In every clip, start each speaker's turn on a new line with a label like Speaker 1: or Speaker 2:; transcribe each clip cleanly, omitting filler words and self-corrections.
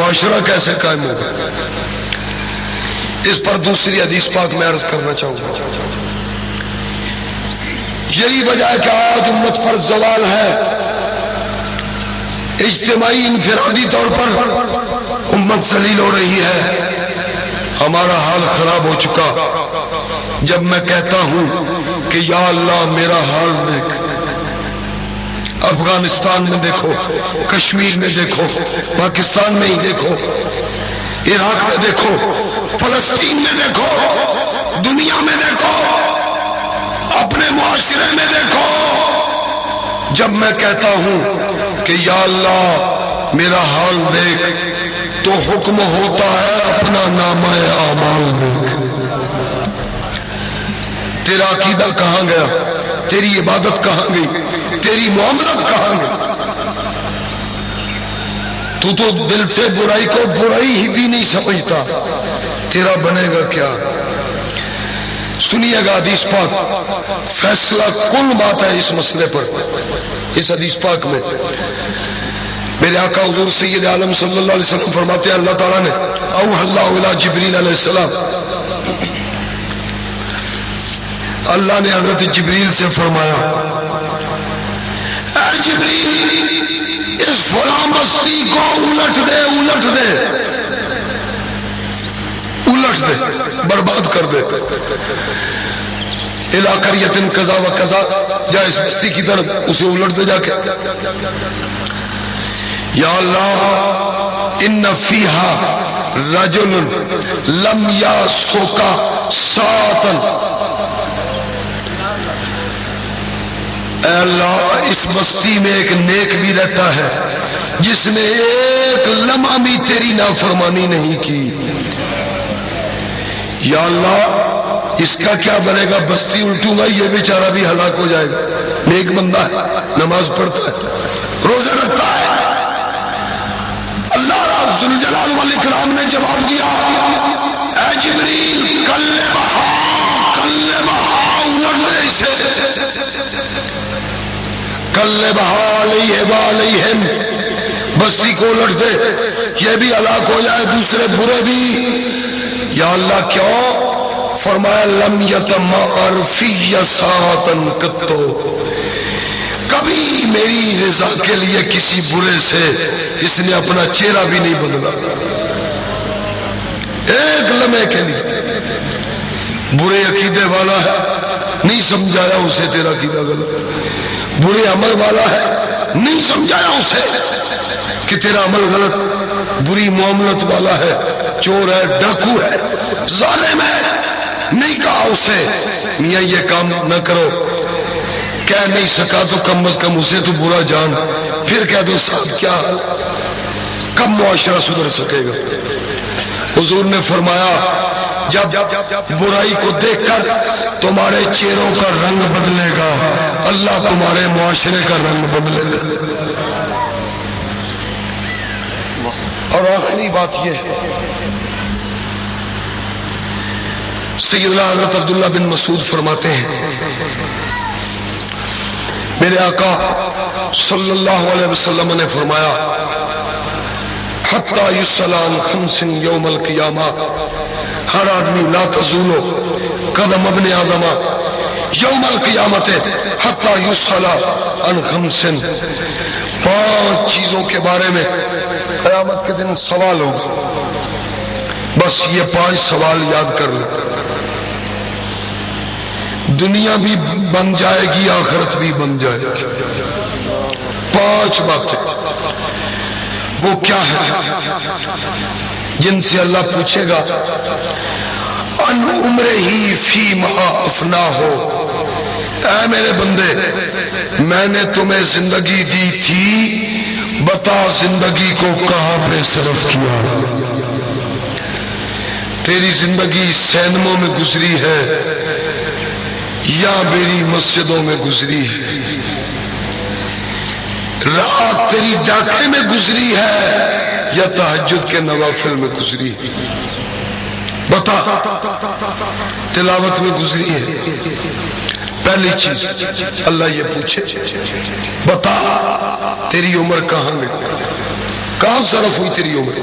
Speaker 1: معاشرہ کیسے قائم ہوگا؟ اس پر دوسری حدیث پاک میں عرض کرنا چاہوں گا. یہی وجہ ہے کہ آج امت پر زوال ہے. اجتماعی انفرادی طور پر امت ذلیل ہو رہی ہے. ہمارا حال خراب ہو چکا. جب میں کہتا ہوں کہ یا اللہ میرا حال دیکھ، افغانستان میں دیکھو، کشمیر میں دیکھو، پاکستان میں ہی دیکھو، عراق میں دیکھو، فلسطین میں دیکھو، دنیا میں دیکھو، اپنے معاشرے میں دیکھو. جب میں کہتا ہوں کہ یا اللہ میرا حال دیکھ تو حکم ہوتا ہے اپنا نامہ اعمال دیکھ. تیرا عقیدہ کہاں گیا؟ تیری عبادت کہاں گئی؟ تیری معاملت کہاں گئی؟ تو دل سے برائی کو برائی ہی بھی نہیں سمجھتا. تیرا بنے گا کیا؟ سنیے گا حدیث پاک، فیصلہ کل بات ہے اس مسئلے پر. اس حدیث پاک میں میرے آقا حضور سید عالم صلی اللہ علیہ وسلم فرماتے ہیں اللہ تعالیٰ نے اوحی اللہ الی جبریل علیہ السلام، اللہ نے حضرت جبریل سے فرمایا اے جبریل اس فلاں بستی کو الٹ دے، الٹ دے، الٹ دے، برباد کر دے. الی قریۃ کذا و کذا، جا اس بستی کی طرف، اسے الٹ دے جا کے. یا اللہ ان فیہا رجل لم یاسوکا ساعتا، اے اللہ اس بستی میں ایک نیک بھی رہتا ہے جس نے ایک لمحہ بھی تیری نافرمانی نہیں کی. یا اللہ اس کا کیا بنے گا؟ بستی الٹوں گا، یہ بیچارہ بھی ہلاک ہو جائے گا. نیک بندہ ہے، نماز پڑھتا ہے، روزے رکھتا ہے. اللہ رب ذوالجلال والاکرام نے جواب دیا اے جبریل کلمہا، کلمہا، الٹ دے اسے، کلمہا علیہ وعلیہم، بستی کو الٹ دے، یہ بھی ہلاک ہو جائے، دوسرے برے بھی. یا اللہ کیوں؟ فرمایا لم یتمعر فی ساعتا قط، کبھی میری رضا کے لیے کسی برے سے اس نے اپنا چہرہ بھی نہیں بدلا. ایک لمحے کے لیے برے عقیدے والا ہے، نہیں سمجھایا اسے تیرا عقیدہ غلط. برے عمل والا ہے، نہیں سمجھایا اسے کہ تیرا عمل غلط. بری معاملت والا ہے، چور ہے، ڈاکو ہے، ظالم ہے، نہیں کہا اسے میاں یہ کام نہ کرو. کہہ نہیں سکا تو کم از کم اسے تو برا جان، پھر کہہ دو صاحب کیا حال. کب معاشرہ سدھر سکے گا؟ حضور نے فرمایا جب برائی کو دیکھ کر تمہارے چہروں کا رنگ بدلے گا، اللہ تمہارے معاشرے کا رنگ بدلے گا. اور آخری بات یہ ہے، سیدنا حضرت عبداللہ بن مسعود فرماتے ہیں میرے آقا صلی اللہ علیہ وسلم نے فرمایا حتی یسأل عن خمس یوم القیامہ، ہر آدمی لا تزول قدم ابن آدم یوم القیامت حتی یسأل عن خمس، 5 چیزوں کے بارے میں قیامت کے دن سوال ہوگا. بس یہ 5 سوال یاد کر لیں، دنیا بھی بن جائے گی، آخرت بھی بن جائے گی. 5 باتیں وہ کیا ہے جن سے اللہ پوچھے گا ان عمرہ ہی فی ما افنا ہو. اے میرے بندے میں نے تمہیں زندگی دی تھی، بتا زندگی کو کہاں پہ صرف کیا. تیری زندگی سینموں میں گزری ہے یا میری مسجدوں میں گزری ہے؟ رات تیری ڈاکے میں گزری ہے یا تہجد کے نوافل میں گزری ہے؟ بتا. تلاوت میں گزری ہے؟ پہلی چیز اللہ یہ پوچھے. بتا تیری عمر کہاں گئی؟ کہاں صرف ہوئی تیری عمر؟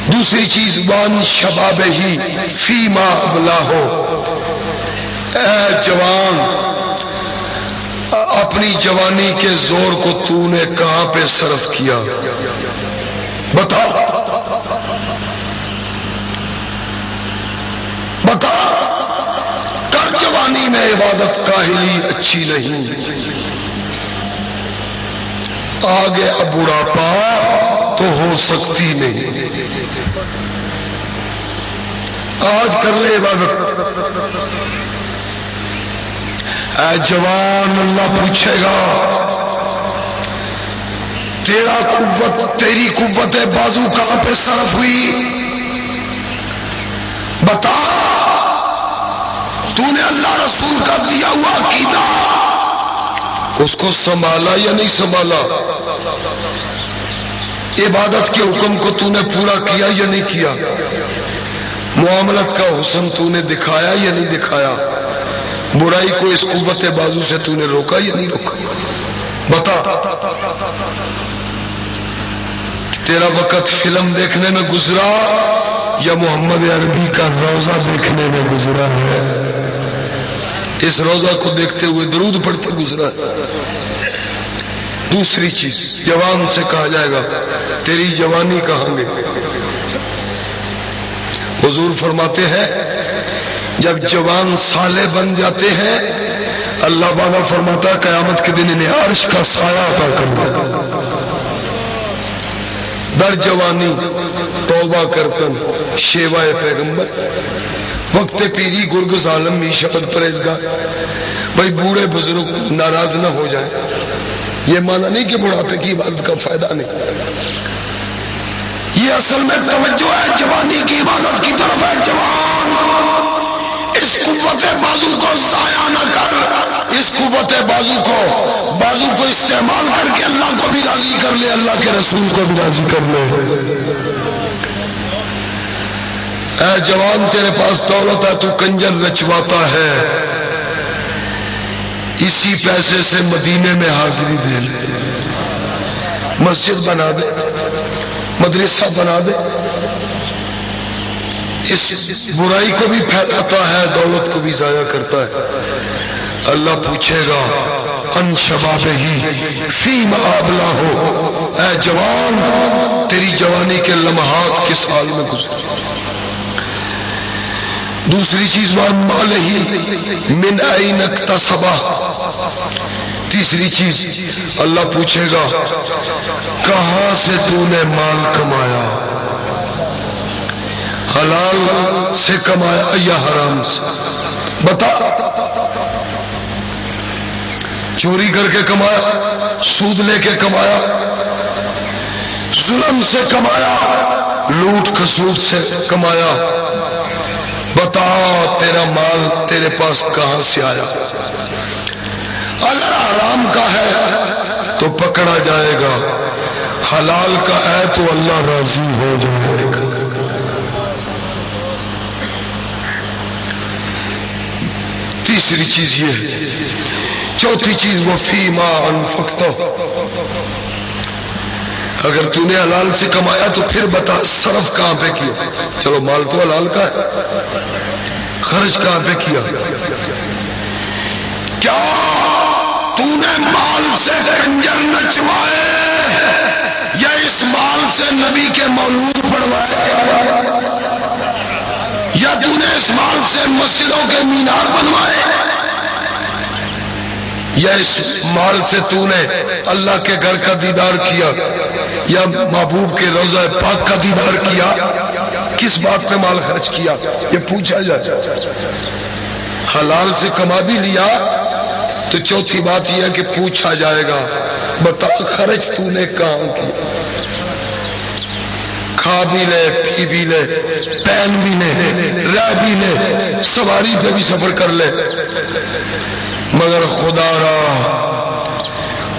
Speaker 1: دوسری چیز وان شباب ہی فیما ابلاہو، اے جوان اپنی جوانی کے زور کو تو نے کہاں پہ صرف کیا؟ بتا بتا، کر جوانی میں عبادت کاہلی اچھی نہیں، آگے اب بڑھاپا تو ہو سکتی نہیں، آج کر لے عبادت۔ اے جوان اللہ پوچھے گا تیرا قوت، تیری قوت بازو کہاں پہ صرف ہوئی؟ بتا، تو نے اللہ رسول کا دیا ہوا عقیدہ اس کو سنبھالا یا نہیں سنبھالا؟ عبادت کے حکم کو تو نے پورا کیا یا نہیں کیا؟ معاملت کا حسن تو نے دکھایا یا نہیں دکھایا؟ برائی کو اس قوت بازو سے تو نے روکا یا نہیں روکا؟ بتا، تیرا وقت فلم دیکھنے میں گزرا یا محمد عربی کا روزہ دیکھنے میں گزرا ہے؟ اس روزہ کو دیکھتے ہوئے درود پڑھتے گزرا ہے۔ دوسری چیز، جوان سے کہا جائے گا تیری جوانی کہاں گئی؟ حضور فرماتے ہیں جب جوان صالح بن جاتے ہیں اللہ وعدہ فرماتا ہے قیامت کے دن انہیں عرش کا سایہ عطا کرنا۔ در جوانی توبہ کرتن شیوائے پیغمبر، وقت پیری گرگز عالم می شبد پریزگار۔ بھائی بوڑھے بزرگ ناراض نہ ہو جائیں، یہ معنی نہیں کہ بڑھاپے کی عبادت کا فائدہ نہیں، یہ اصل میں توجہ ہے جوانی کی عبادت کی طرف ہے۔ جوان اس قوت بازو کو ضائع نہ کر، اس قوت بازو کو استعمال کر کے اللہ کو بھی راضی کر لے، اللہ کے رسول کو بھی راضی کر لے۔ اے جوان تیرے پاس دولت ہے، تو کنجر رچواتا ہے، اسی پیسے سے مدینے میں حاضری دے لے، مسجد بنا دے، مدرسہ بنا دے، اس برائی کو بھی پھیلاتا ہے، دولت کو بھی ضائع کرتا ہے۔ اللہ پوچھے گا ان شبابہی فیما ابلاہو، اے جوان تیری جوانی کے لمحات کس حال میں گزرے؟ دوسری چیز وَأَنْ مَالِهِ مِنْ أَيْنَ اكْتَسَبَهُ، تیسری چیز اللہ پوچھے گا کہاں سے تو نے مال کمایا؟ حلال سے کمایا یا حرام سے؟ بتا، چوری کر کے کمایا، سود لے کے کمایا، ظلم سے کمایا، لوٹ کھسوٹ سے کمایا؟ بتا تیرا مال تیرے پاس کہاں سے آیا؟ اگر حرام کا ہے تو پکڑا جائے گا، حلال کا ہے تو اللہ راضی ہو جائے گا۔ تیسری چیز یہ ہے۔ چوتھی چیز وَفِيمَا أَنفَقْتَهُ، اگر تو نے حلال سے کمایا تو پھر بتا صرف کہاں پہ کیا؟ چلو مال تو حلال کا ہے، خرچ کہاں پہ کیا؟ کیا تو نے مال سے کنجر نچوائے یا اس مال سے نبی کے مولود پڑھوائے؟ یا تو نے اس مال سے مسجدوں کے مینار بنوائے؟ یا اس مال سے تو نے اللہ کے گھر کا دیدار کیا یا محبوب کے روضہ پاک کا دیدار کیا؟ کس بات پہ مال خرچ کیا یہ پوچھا جائے۔ حلال سے کما بھی لیا تو چوتھی بات یہ ہے کہ پوچھا جائے گا بتا خرچ تو نے کہاں کیا؟ کھا بھی لے، پی بھی لے، پہن بھی لے، رہ بھی لے، سواری پہ بھی سفر کر لے، مگر خدا را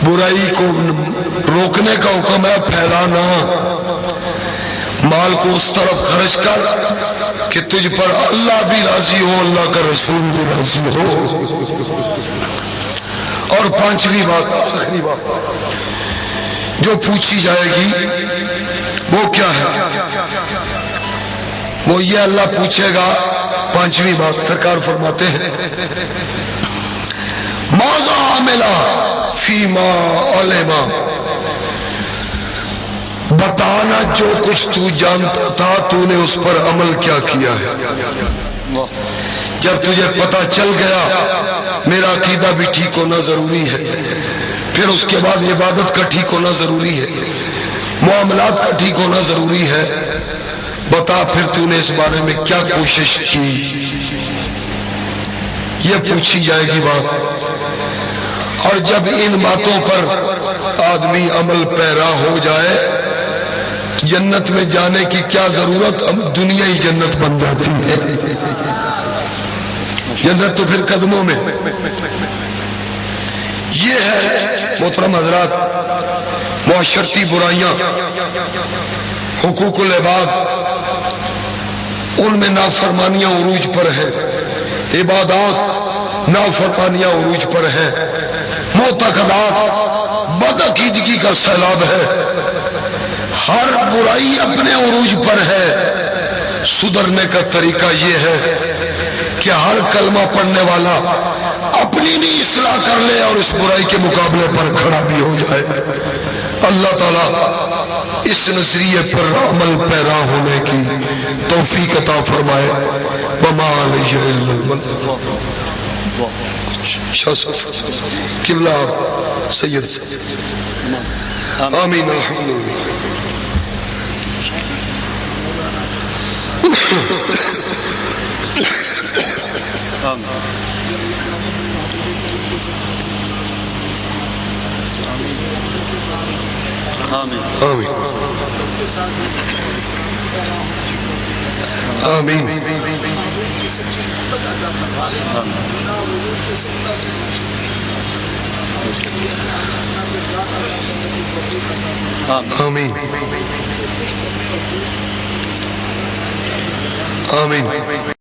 Speaker 1: برائی کو روکنے کا حکم ہے، پھیلانا۔ مال کو اس طرف خرچ کر کہ تجھ پر اللہ بھی راضی ہو، اللہ کا رسول بھی راضی ہو۔ اور پانچویں بات، آخری بات، جو پوچھی جائے گی وہ کیا ہے؟ وہ یہ اللہ پوچھے گا. پانچویں بات سرکار فرماتے ہیں ماذا عمل فیما علم، بتانا جو کچھ تو جانتا تھا تو نے اس پر عمل کیا کیا ہے. جب تجھے پتا چل گیا میرا عقیدہ بھی ٹھیک ہونا ضروری ہے، پھر اس کے بعد عبادت کا ٹھیک ہونا ضروری ہے، معاملات کا ٹھیک ہونا ضروری ہے، بتا پھر تو نے اس بارے میں کیا کوشش کی. یہ پوچھی جائے گی بات. اور جب ان باتوں پر آدمی عمل پیرا ہو جائے جنت میں جانے کی کیا ضرورت، اب دنیا ہی جنت بن جاتی ہے. جنت تو پھر قدموں میں. یہ ہے محترم حضرات معاشرتی برائیاں، حقوق العباد، ان میں نافرمانیاں عروج پر ہیں، عبادات نافرمانیاں عروج پر ہیں، معتقدات بدعقیدگی کا سیلاب ہے، ہر برائی اپنے عروج پر ہے. سدھرنے کا طریقہ یہ ہے کہ ہر کلمہ پڑھنے والا اپنی بھی اصلاح کر لے اور اس برائی کے مقابلے پر کھڑا بھی ہو جائے. اللہ تعالیٰ اس نظریے پر عمل پیرا ہونے کی توفیق عطا فرمائے. وما علیہ الا البلاغ. قبلہ سید آمین. الحمدللہ. آمین آمین آمین آمین آمین.